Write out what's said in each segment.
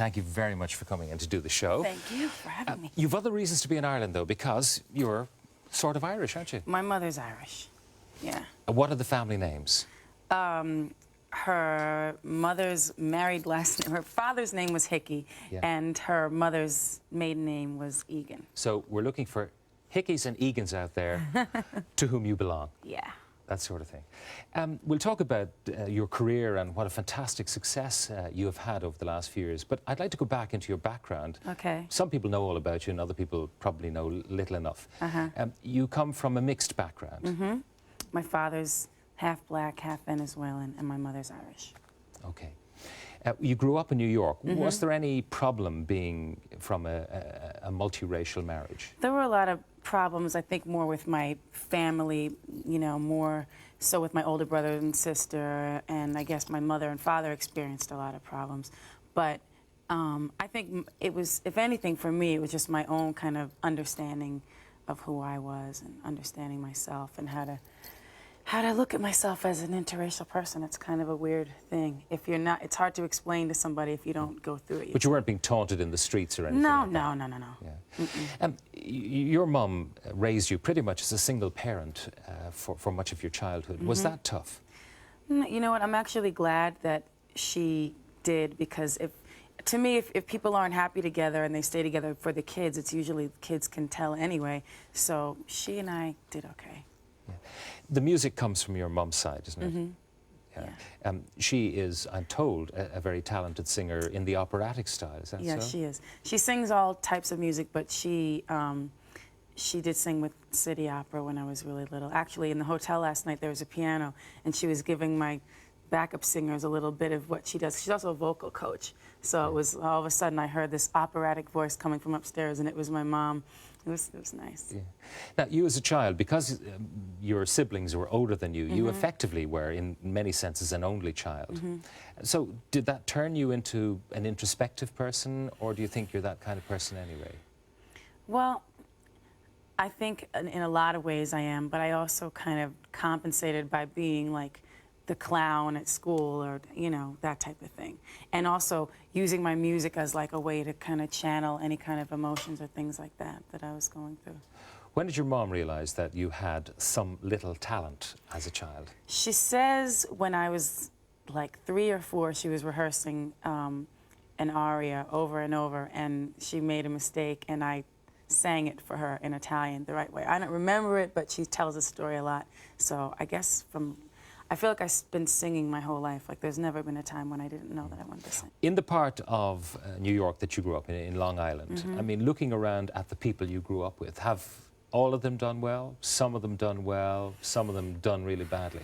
thank you very much for coming in to do the show. Thank you for having me. You've other reasons to be in Ireland, though, because you're sort of Irish, aren't you? My mother's Irish, yeah. What are the family names? Her mother's married last name, her father's name was Hickey, and her mother's maiden name was Egan. So we're looking for Hickeys and Egans out there to whom you belong. Yeah. That sort of thing. We'll talk about your career and what a fantastic success you have had over the last few years, but I'd like to go back into your background. Okay. Some people know all about you and other people probably know little enough. You come from a mixed background. My father's half black, half Venezuelan, and my mother's Irish. Okay. You grew up in New York. Was there any problem being from a multiracial marriage? There were a lot of problems, I think, more with my family, you know, more so with my older brother and sister, and I guess my mother and father experienced a lot of problems. But I think it was, if anything, for me, it was just my own kind of understanding of who I was and understanding myself and how to look at myself as an interracial person. It's kind of a weird thing. If you're not, it's hard to explain to somebody if you don't go through it. But you weren't being taunted in the streets or anything? No, like no, that. no, no, no. Yeah. Your mum raised you pretty much as a single parent for much of your childhood. Was that tough? You know what? I'm actually glad that she did, because to me, if people aren't happy together and they stay together for the kids, it's usually kids can tell anyway. So she and I did okay. Yeah. The music comes from your mum's side, isn't it? Yeah. She is, I'm told, a very talented singer in the operatic style. Is that so? Yeah, she is. She sings all types of music, but she did sing with City Opera when I was really little. Actually, in the hotel last night, there was a piano, and she was giving my backup singers a little bit of what she does. She's also a vocal coach. So it was, all of a sudden, I heard this operatic voice coming from upstairs, and it was my mom. It was nice. Yeah. Now, you as a child, because your siblings were older than you, you effectively were, in many senses, an only child. So did that turn you into an introspective person, or do you think you're that kind of person anyway? Well, I think in a lot of ways I am, but I also kind of compensated by being like the clown at school, or, you know, that type of thing. And also using my music as like a way to kind of channel any kind of emotions or things like that I was going through. When did your mom realize that you had some little talent as a child? She says when I was like 3 or 4, she was rehearsing an aria over and over, and she made a mistake, and I sang it for her in Italian the right way. I don't remember it, but she tells the story a lot. So I guess I feel like I've been singing my whole life. Like, there's never been a time when I didn't know that I wanted to sing. In the part of New York that you grew up in Long Island, I mean, looking around at the people you grew up with, have all of them done well? Some of them done well? Some of them done really badly?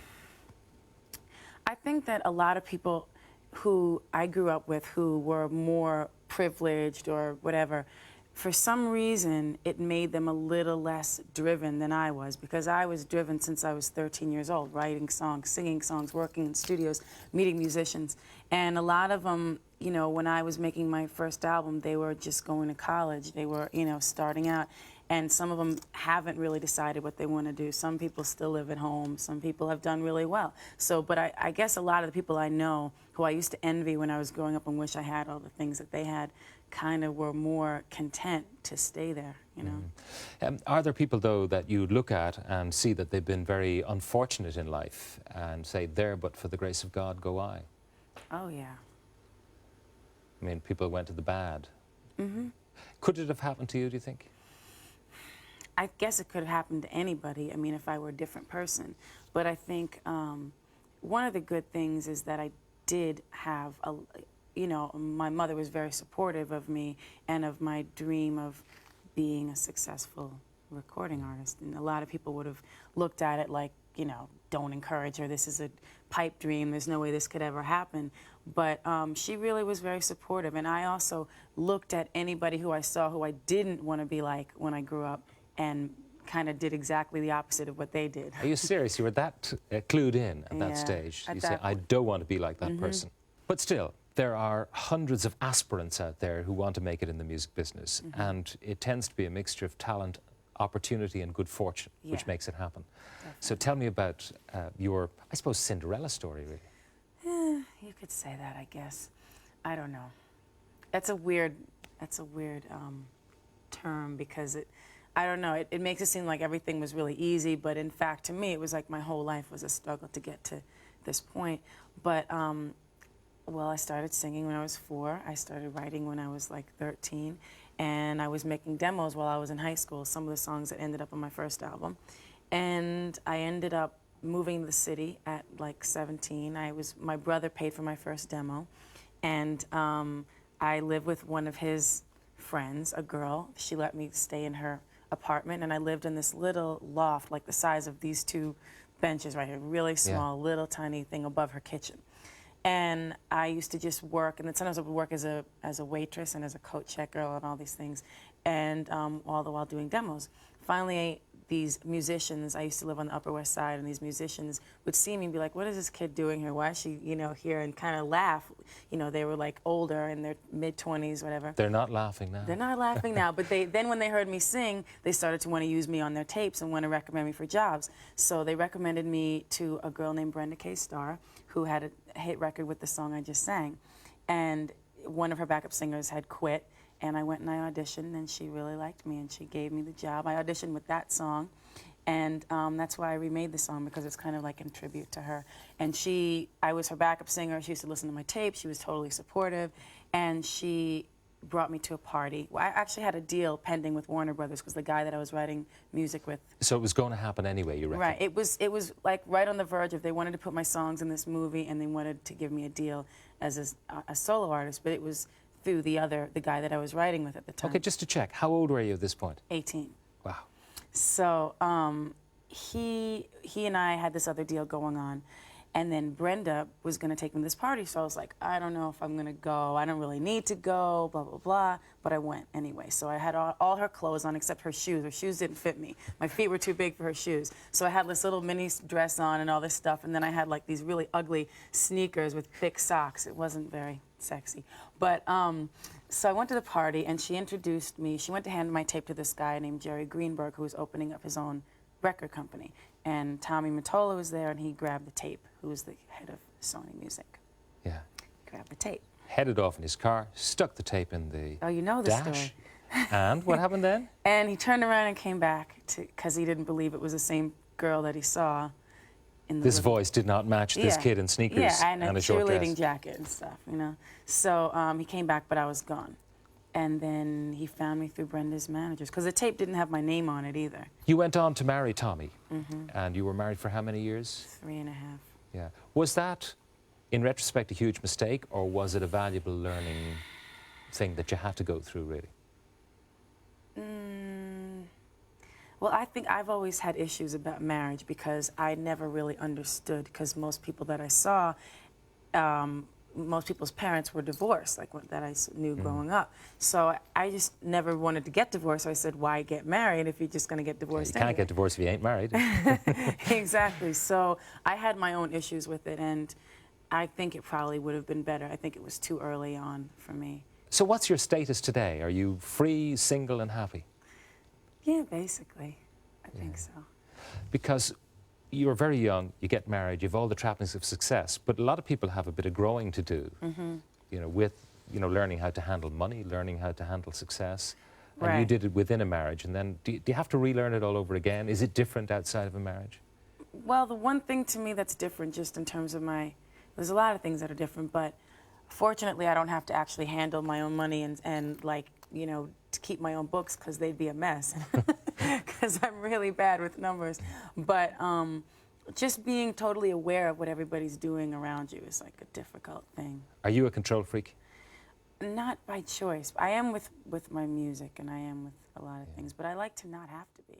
I think that a lot of people who I grew up with who were more privileged or whatever, for some reason, it made them a little less driven than I was, because I was driven since I was 13 years old, writing songs, singing songs, working in studios, meeting musicians. And a lot of them, you know, when I was making my first album, they were just going to college. They were, you know, starting out. And some of them haven't really decided what they want to do. Some people still live at home. Some people have done really well. So, but I guess a lot of the people I know who I used to envy when I was growing up and wish I had all the things that they had, kind of were more content to stay there, you know. Are there people, though, that you look at and see that they've been very unfortunate in life and say, there, but for the grace of God, go I? Oh, yeah. I mean, people went to the bad. Could it have happened to you, do you think? I guess it could have happened to anybody, I mean, if I were a different person. But I think one of the good things is that I did have you know, my mother was very supportive of me and of my dream of being a successful recording artist. And a lot of people would have looked at it like, you know, don't encourage her, this is a pipe dream, there's no way this could ever happen. But she really was very supportive. And I also looked at anybody who I saw who I didn't want to be like when I grew up, and kind of did exactly the opposite of what they did. Are you serious? You were that clued in at that stage? You say, I don't want to be like that person. But still, there are hundreds of aspirants out there who want to make it in the music business, and it tends to be a mixture of talent, opportunity, and good fortune, which makes it happen. Definitely. So tell me about your, I suppose, Cinderella story, really. You could say that, I guess. I don't know. That's a weird term because I don't know, it makes it seem like everything was really easy, but in fact, to me, it was like my whole life was a struggle to get to this point. But, well, I started singing when I was 4. I started writing when I was like 13. And I was making demos while I was in high school, some of the songs that ended up on my first album. And I ended up moving to the city at like 17. My brother paid for my first demo. And I lived with one of his friends, a girl. She let me stay in her apartment, and I lived in this little loft, like the size of these 2 benches right here, really small, little tiny thing above her kitchen. And I used to just work, and then sometimes I would work as a waitress and as a coat checker and all these things, and all the while doing demos. Finally, these musicians, I used to live on the Upper West Side, and these musicians would see me and be like, what is this kid doing here? Why is she, here? And kind of laugh. They were like older, in their mid-20s, whatever. They're not laughing now. They're not laughing now, but then when they heard me sing, they started to want to use me on their tapes and want to recommend me for jobs. So they recommended me to a girl named Brenda K. Starr, who had a hit record with the song I just sang. And one of her backup singers had quit. And I went and I auditioned, and she really liked me, and she gave me the job. I auditioned with that song, and that's why I remade the song, because it's kind of like in tribute to her. And I was her backup singer. She used to listen to my tapes. She was totally supportive, and she brought me to a party. Well, I actually had a deal pending with Warner Brothers, because the guy that I was writing music with. So it was going to happen anyway, you reckon? Right. It was like right on the verge of, they wanted to put my songs in this movie, and they wanted to give me a deal as a solo artist, but it was through the guy that I was writing with at the time. Okay, just to check, how old were you at this point? 18. Wow. So he and I had this other deal going on, and then Brenda was going to take me to this party, so I was like, I don't know if I'm going to go. I don't really need to go, blah, blah, blah, but I went anyway. So I had all her clothes on except her shoes. Her shoes didn't fit me. My feet were too big for her shoes. So I had this little mini dress on and all this stuff, and then I had like these really ugly sneakers with thick socks. It wasn't very sexy. But so I went to the party, and she introduced me. She went to hand my tape to this guy named Jerry Greenberg, who was opening up his own record company. And Tommy Mottola was there, and he grabbed the tape, who was the head of Sony Music. Yeah. Grabbed the tape. Headed off in his car, stuck the tape in the Oh, you know the dash. story. And what happened then? And he turned around and came back, because he didn't believe it was the same girl that he saw. This voice did not match this kid in sneakers and a short dress. cheerleading jacket and stuff, So he came back, but I was gone. And then he found me through Brenda's managers, because the tape didn't have my name on it either. You went on to marry Tommy, and you were married for how many years? 3.5. Yeah. Was that, in retrospect, a huge mistake, or was it a valuable learning thing that you had to go through, really? Well, I think I've always had issues about marriage, because I never really understood, because most people that I saw, most people's parents were divorced, like that I knew growing up. So I just never wanted to get divorced. So I said, why get married if you're just going to get divorced You can't get divorced if you ain't married. Exactly. So I had my own issues with it, and I think it probably would have been better. I think it was too early on for me. So what's your status today? Are you free, single, and happy? Yeah, basically. I think so. Because you're very young, you get married, you've all the trappings of success, but a lot of people have a bit of growing to do, with, learning how to handle money, learning how to handle success. And you did it within a marriage, and then do you have to relearn it all over again? Is it different outside of a marriage? Well, the one thing to me that's different, just in terms of there's a lot of things that are different, but fortunately I don't have to actually handle my own money and to keep my own books, because they'd be a mess, because I'm really bad with numbers. But just being totally aware of what everybody's doing around you is like a difficult thing. Are you a control freak? Not by choice. I am with my music, and I am with a lot of things, but I like to not have to be.